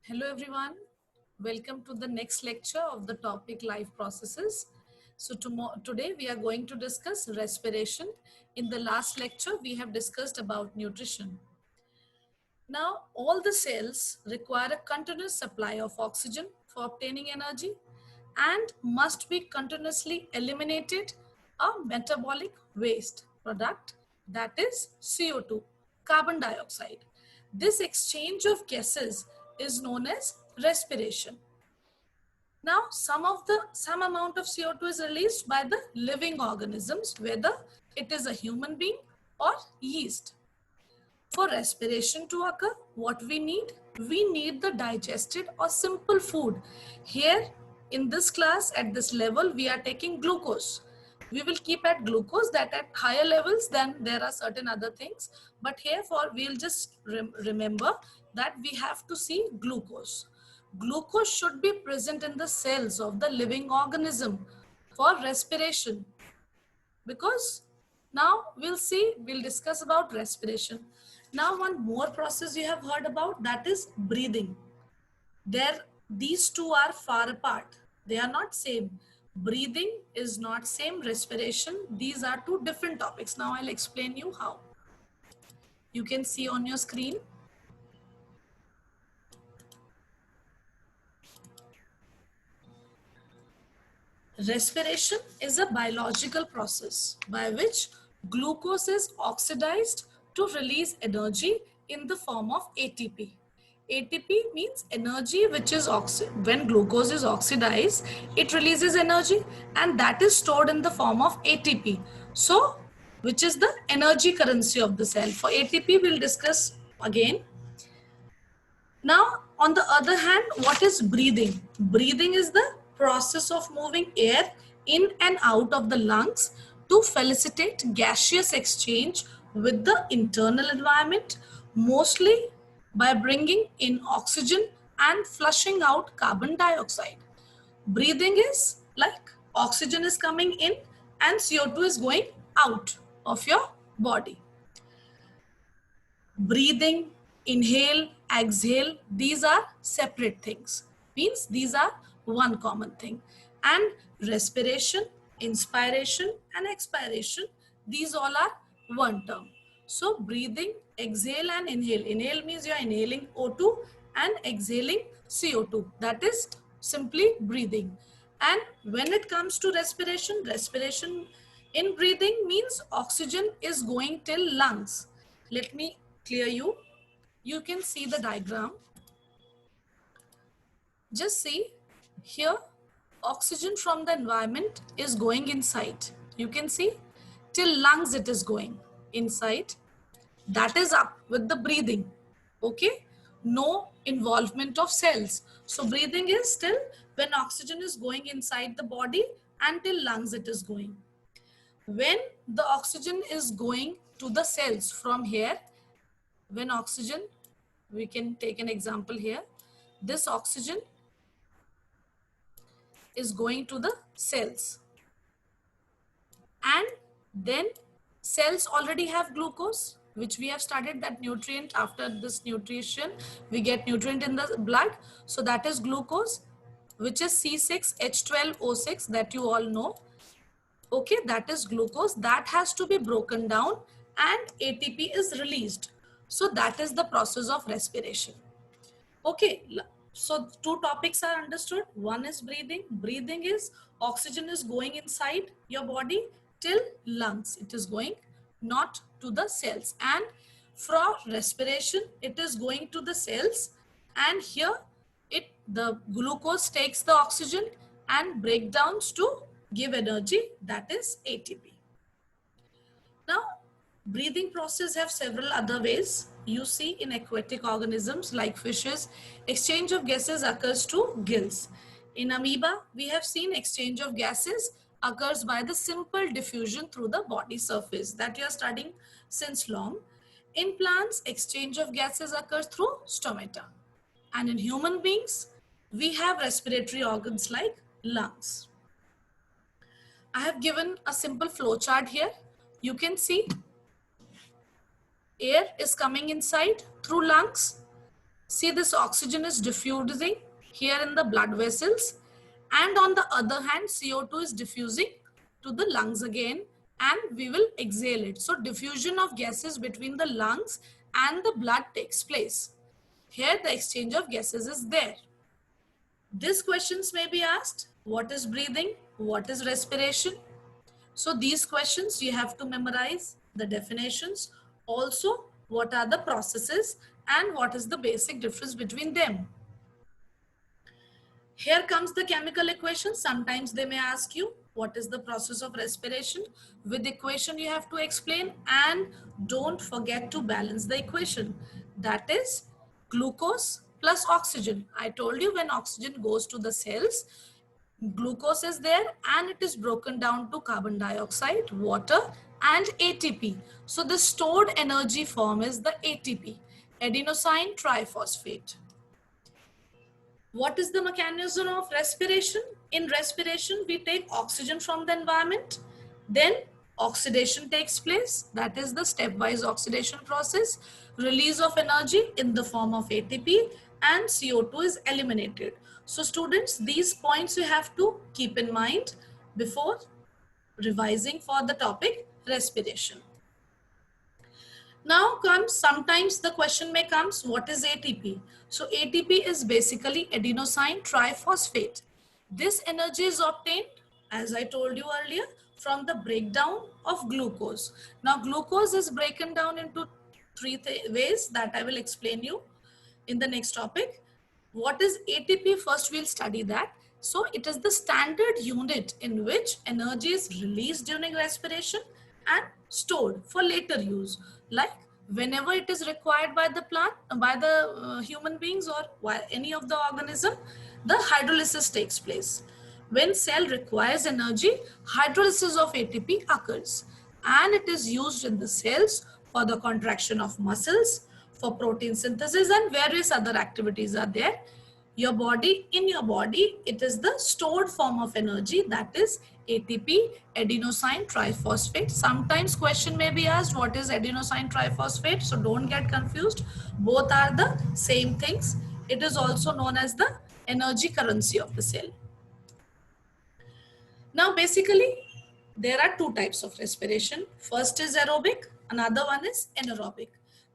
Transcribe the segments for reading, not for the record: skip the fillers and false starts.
Hello everyone, welcome to the next lecture of the topic life processes. So today we are going to discuss respiration. In the last lecture we have discussed about nutrition. Now all the cells require a continuous supply of oxygen for obtaining energy and must be continuously eliminated a metabolic waste product, that is CO2, carbon dioxide. This exchange of gases is known as respiration. Now some amount of CO2 is released by the living organisms, whether it is a human being or yeast. For respiration to occur, what we need? We need the digested or simple food. Here in this class, at this level, we are taking glucose. We will keep at glucose, that at higher levels then there are certain other things. But here we'll just remember that we have to see glucose. Glucose should be present in the cells of the living organism for respiration, because now we'll discuss about respiration. Now one more process you have heard about, that is breathing. These two are far apart, they are not same. Breathing is not same respiration, these are two different topics. Now I'll explain you how. You can see on your screen. Respiration is a biological process by which glucose is oxidized to release energy in the form of ATP. ATP means energy which is when glucose is oxidized, it releases energy and that is stored in the form of ATP. So, which is the energy currency of the cell. For ATP, we'll discuss again. Now, on the other hand, what is breathing? Breathing is the process of moving air in and out of the lungs to facilitate gaseous exchange with the internal environment, mostly by bringing in oxygen and flushing out carbon dioxide. Breathing is like oxygen is coming in and CO2 is going out of your body. Breathing, inhale, exhale, these are separate things. Means these are one common thing. And respiration, inspiration and expiration, these all are one term. So breathing, exhale and inhale. Inhale means you are inhaling O2 and exhaling CO2. That is simply breathing. And when it comes to respiration, respiration in breathing means oxygen is going till lungs. Let me clear you. You can see the diagram. Just see here, oxygen from the environment is going inside. You can see till lungs it is going inside. That is up with the breathing. Okay, no involvement of cells. So breathing is still when oxygen is going inside the body and till lungs it is going. When the oxygen is going to the cells from here, when oxygen, we can take an example here, this oxygen is going to the cells and then cells already have glucose, which we have studied that nutrient. After this nutrition we get nutrient in the blood, so that is glucose, which is C6H12O6 that you all know. Okay, that is glucose that has to be broken down and ATP is released. So that is the process of respiration. Okay, so two topics are understood. One is breathing. Breathing is oxygen is going inside your body till lungs. It is going not to the cells. And for respiration, it is going to the cells. And here, the glucose takes the oxygen and breakdowns to give energy, that is ATP. Now, breathing process have several other ways. You see in aquatic organisms like fishes, exchange of gases occurs through gills. In amoeba, we have seen exchange of gases occurs by the simple diffusion through the body surface that you are studying since long. In plants, exchange of gases occurs through stomata. And in human beings, we have respiratory organs like lungs. I have given a simple flow chart here. You can see air is coming inside through lungs See, this oxygen is diffusing here in the blood vessels, and on the other hand, CO2 is diffusing to the lungs again, and we will exhale it. So diffusion of gases between the lungs and the blood takes place. Here the exchange of gases is there. These questions may be asked: what is breathing? What is respiration? So these questions you have to memorize the definitions. Also, what are the processes and what is the basic difference between them. Here comes the chemical equation. Sometimes they may ask you what is the process of respiration. With equation you have to explain, and don't forget to balance the equation. That is glucose plus oxygen. I told you when oxygen goes to the cells, glucose is there and it is broken down to carbon dioxide, water and ATP. So the stored energy form is the ATP, adenosine triphosphate. What is the mechanism of respiration? In respiration, we take oxygen from the environment, then oxidation takes place. That is the stepwise oxidation process. Release of energy in the form of ATP, and CO2 is eliminated. So students, these points you have to keep in mind before revising for the topic respiration. Now comes, sometimes the question may comes, what is ATP? So ATP is basically adenosine triphosphate. This energy is obtained, as I told you earlier, from the breakdown of glucose. Now glucose is broken down into three ways that I will explain you in the next topic. What is ATP? First we'll study that. So it is the standard unit in which energy is released during respiration and stored for later use. Like whenever it is required by the plant, by the human beings or any of the organism, the hydrolysis takes place. When cell requires energy, hydrolysis of ATP occurs, and it is used in the cells for the contraction of muscles, for protein synthesis and various other activities are there. In your body, it is the stored form of energy, that is ATP, adenosine triphosphate. Sometimes question may be asked, what is adenosine triphosphate? So don't get confused. Both are the same things. It is also known as the energy currency of the cell. Now basically, there are two types of respiration. First is aerobic, another one is anaerobic.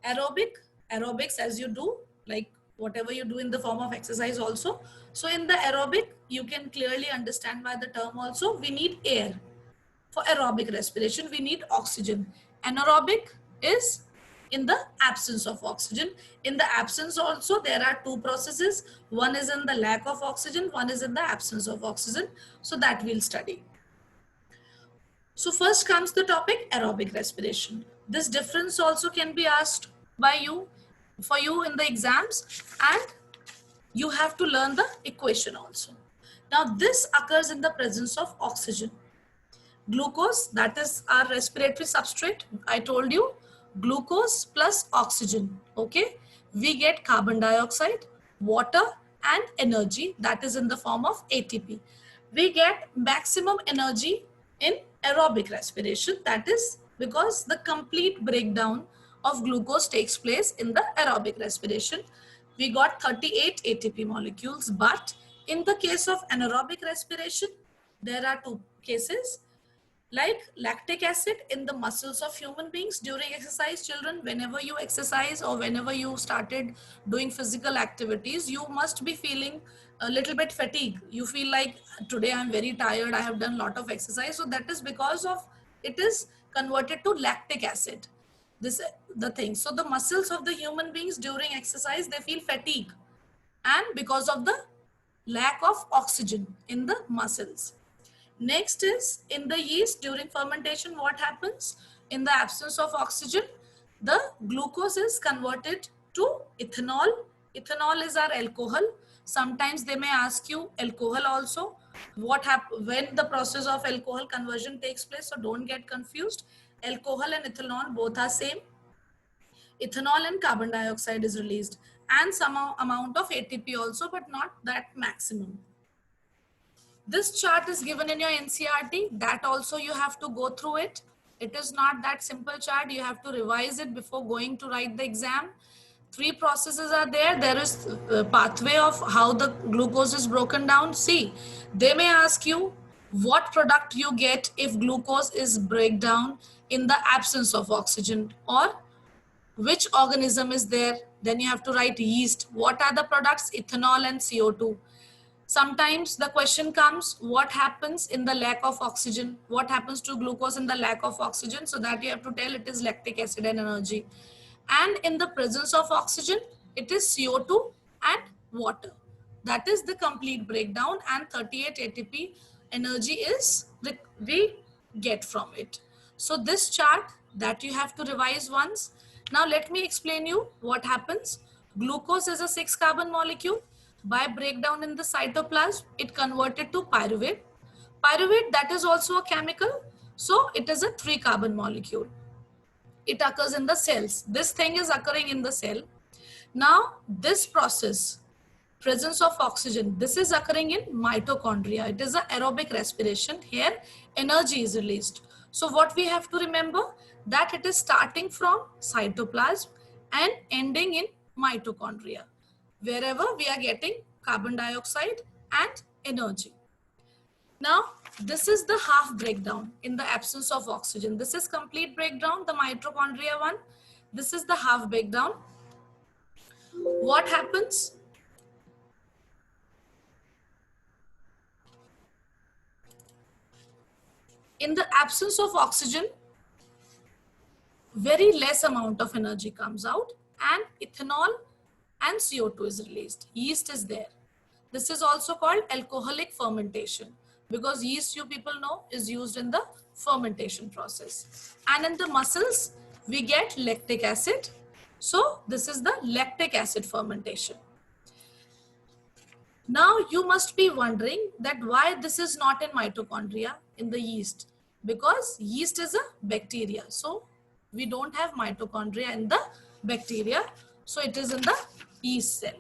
Aerobics as you do, like whatever you do in the form of exercise also. So in the aerobic, you can clearly understand by the term also, we need air. For aerobic respiration, we need oxygen. Anaerobic is in the absence of oxygen. In the absence also, there are two processes. One is in the lack of oxygen, one is in the absence of oxygen. So that we'll study. So first comes the topic aerobic respiration. This difference also can be asked by you, for you in the exams, and you have to learn the equation also. Now this occurs in the presence of oxygen. Glucose, that is our respiratory substrate. I told you, glucose plus oxygen, okay? We get carbon dioxide, water and energy, that is in the form of ATP. We get maximum energy in aerobic respiration, that is because the complete breakdown of glucose takes place in the aerobic respiration. We got 38 ATP molecules, but in the case of anaerobic respiration, there are two cases. Like lactic acid in the muscles of human beings during exercise. Children, whenever you exercise or whenever you started doing physical activities, you must be feeling a little bit fatigue. You feel like today I'm very tired, I have done a lot of exercise. So that is because of it is converted to lactic acid. This the thing. So the muscles of the human beings during exercise, they feel fatigue, and because of the lack of oxygen in the muscles. Next is in the yeast during fermentation, what happens? In the absence of oxygen, the glucose is converted to ethanol. Ethanol is our alcohol. Sometimes they may ask you alcohol also. What happens when the process of alcohol conversion takes place? So don't get confused. Alcohol and ethanol both are same. Ethanol and carbon dioxide is released, and some amount of ATP also, but not that maximum. This chart is given in your NCERT. That also you have to go through it. It is not that simple chart. You have to revise it before going to write the exam. Three processes are there. There is a pathway of how the glucose is broken down. See, they may ask you what product you get if glucose is break down in the absence of oxygen, or which organism is there. Then you have to write yeast. What are the products? Ethanol and CO2. Sometimes the question comes, what happens in the lack of oxygen? What happens to glucose in the lack of oxygen? So that you have to tell it is lactic acid and energy. And in the presence of oxygen, it is CO2 and water. That is the complete breakdown, and 38 ATP energy is we get from it. So this chart that you have to revise once. Now let me explain you what happens. Glucose is a 6 carbon molecule. By breakdown in the cytoplasm, it converted to pyruvate. Pyruvate, that is also a chemical. So it is a 3 carbon molecule. It occurs in the cells. This thing is occurring in the cell. Now this process, presence of oxygen, this is occurring in mitochondria. It is an aerobic respiration. Here energy is released. So what we have to remember, that it is starting from cytoplasm and ending in mitochondria, wherever we are getting carbon dioxide and energy. Now, this is the half breakdown in the absence of oxygen. This is complete breakdown, the mitochondria one. This is the half breakdown. What happens? In the absence of oxygen, very less amount of energy comes out, and ethanol and CO2 is released. Yeast is there. This is also called alcoholic fermentation, because yeast, you people know, is used in the fermentation process. And in the muscles, we get lactic acid. So this is the lactic acid fermentation. Now you must be wondering that why this is not in mitochondria in the yeast, because yeast is a bacteria. So we don't have mitochondria in the bacteria. So it is in the yeast cell.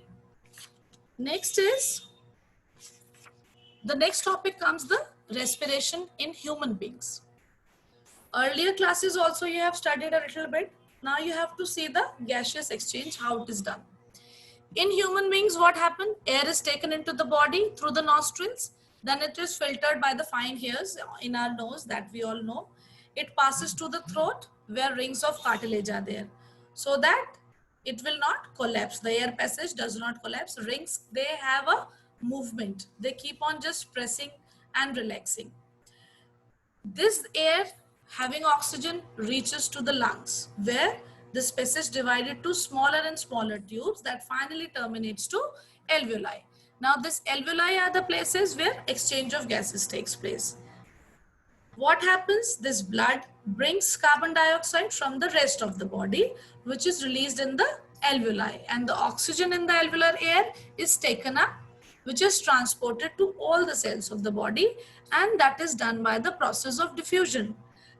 Next is, the next topic comes the respiration in human beings. Earlier classes also you have studied a little bit. Now you have to see the gaseous exchange, how it is done. In human beings, what happens? Air is taken into the body through the nostrils. Then it is filtered by the fine hairs in our nose that we all know. It passes to the throat where rings of cartilage are there, so that it will not collapse. The air passage does not collapse. Rings, they have a movement. They keep on just pressing and relaxing. This air having oxygen reaches to the lungs, where this passage divided to smaller and smaller tubes that finally terminates to alveoli. Now this alveoli are the places where exchange of gases takes place. What happens? This blood brings carbon dioxide from the rest of the body, which is released in the alveoli, and the oxygen in the alveolar air is taken up, which is transported to all the cells of the body, and that is done by the process of diffusion.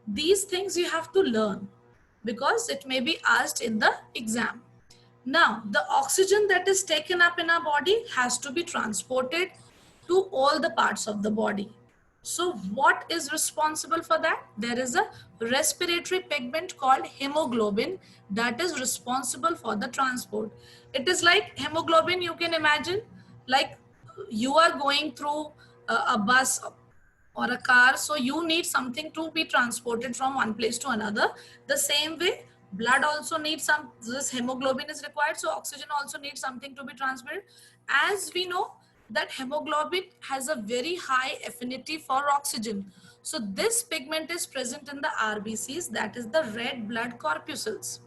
These things you have to learn because it may be asked in the exam. Now, the oxygen that is taken up in our body has to be transported to all the parts of the body. So what is responsible for that? There is a respiratory pigment called hemoglobin that is responsible for the transport. It is like hemoglobin, you can imagine, like you are going through a bus or a car, so you need something to be transported from one place to another. The same way, blood also needs some, this hemoglobin is required, so oxygen also needs something to be transported. As we know that hemoglobin has a very high affinity for oxygen, so this pigment is present in the RBCs, that is the red blood corpuscles.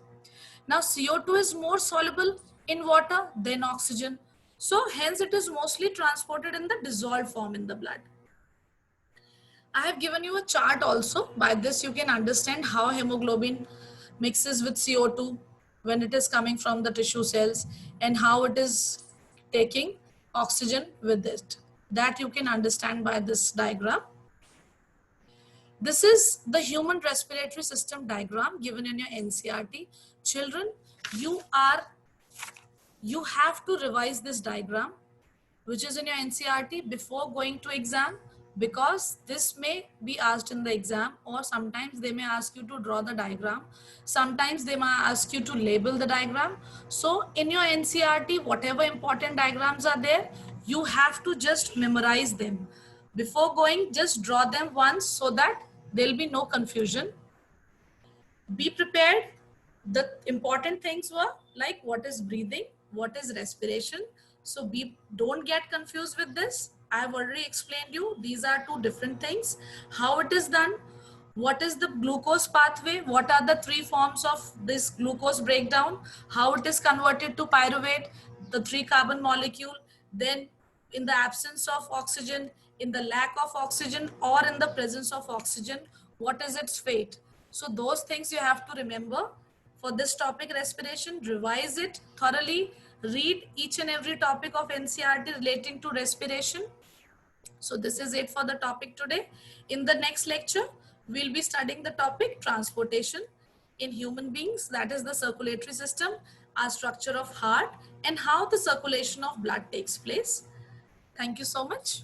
Now CO2 is more soluble in water than oxygen, so hence it is mostly transported in the dissolved form in the blood. I have given you a chart also. By this you can understand how hemoglobin mixes with CO2 when it is coming from the tissue cells, and how it is taking oxygen with it. That you can understand by this diagram. This is the human respiratory system diagram given in your NCERT. Children, you have to revise this diagram, which is in your NCERT, before going to exam. because this may be asked in the exam, or sometimes they may ask you to draw the diagram. Sometimes they may ask you to label the diagram. So in your NCERT, whatever important diagrams are there, you have to just memorize them. Before going, just draw them once so that there'll be no confusion. Be prepared. The important things were like what is breathing, what is respiration. So don't get confused with this. I have already explained you, these are two different things. How it is done, what is the glucose pathway, what are the three forms of this glucose breakdown, how it is converted to pyruvate, the 3 carbon molecule, then in the absence of oxygen, in the lack of oxygen, or in the presence of oxygen, what is its fate. So those things you have to remember for this topic respiration. Revise it thoroughly, read each and every topic of NCERT relating to respiration. So this is it for the topic today. In the next lecture, we'll be studying the topic transportation in human beings, that is the circulatory system, our structure of heart, and how the circulation of blood takes place. Thank you so much.